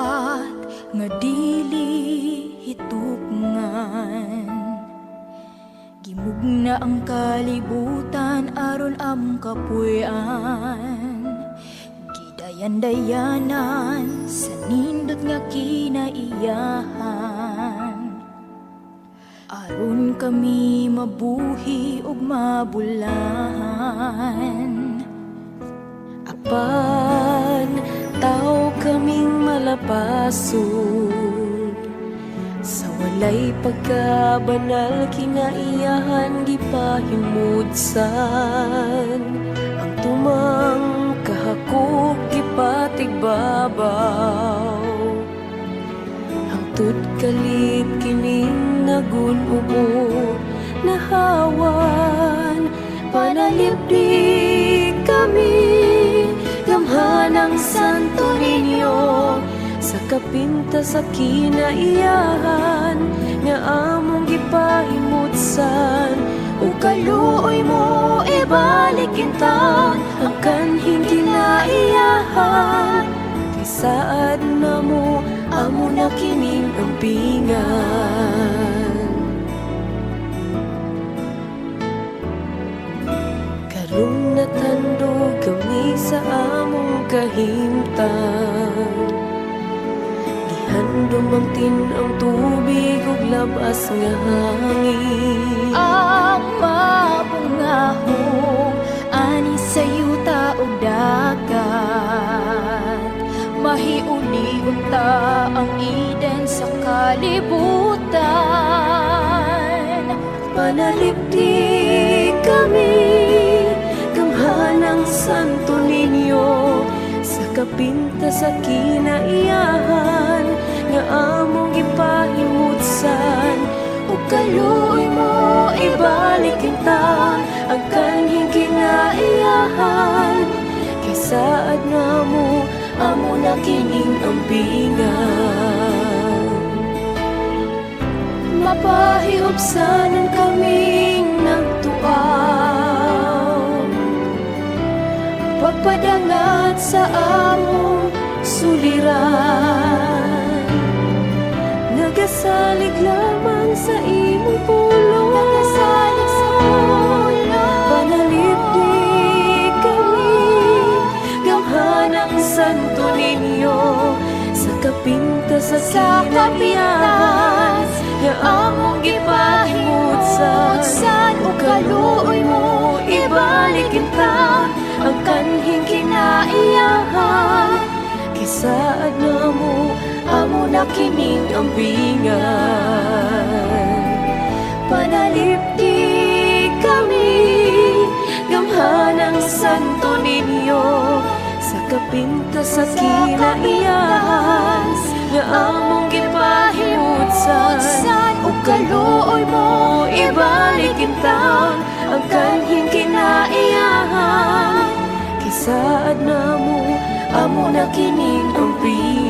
liwat nga dili hitukngan. Gimugna ang kalibutan aron among kapuy-an. Gidayan-dayanan sa nindot nga kinaiyahan. Aron kami mabuhi ug mabulahan. Apan tao kaming malapasod sa walay pagkabanal kinaiyahan gipahimudsan. Ang tumang kahakog gipatigbabaw. Hangtod kalit kining nagun-ubo nahawan. Panalipdi kami gamhanang Santo Niño sa kapinta sa kinaiyahan nga among gipahimutsan. O kaluoy mo ibalik kinta ang kanhing kinaiyahan. Kay saad na mo amo na kining ampingan. Karong natandog kami sa among kahimtang. Gihandom ang tinang tubig ug labas nga hangin. Ang mabungahong ani sa yuta ug dagat. Mahiuli unta ang Eden sa kalibutan. Panalipdi kami gamhanang Santo Niño sa kapinta sa kinaiyahan nga among gipahimutsan. O kaluoy mo ibalik kinta ang kanhing kinaiyahan. Kay saad na mo amo na kining ampingan. Mapahihupsanan kaming nagtuaw, pagpadangat sa among suliran. Nagasalig lamang sa imong pulong, nagasalig sa pulong. Panalipdi kami gamhanang Santo Niño sa kapinta sa kinaiyahan nga among gipahimutsan. O kaluoy mo ibalik kinta ang kanhing kinaiyahan. Kay saad na mo amo na kining ampingan. Panalipdi kami gamhanang Santo Niño sa kapinta sa kinaiyahan nga among gipahimutsan. O kaluoy mo ibalik kinta ang kanhing kinaiyahan. Kay saad na mo amo na kining ampingan.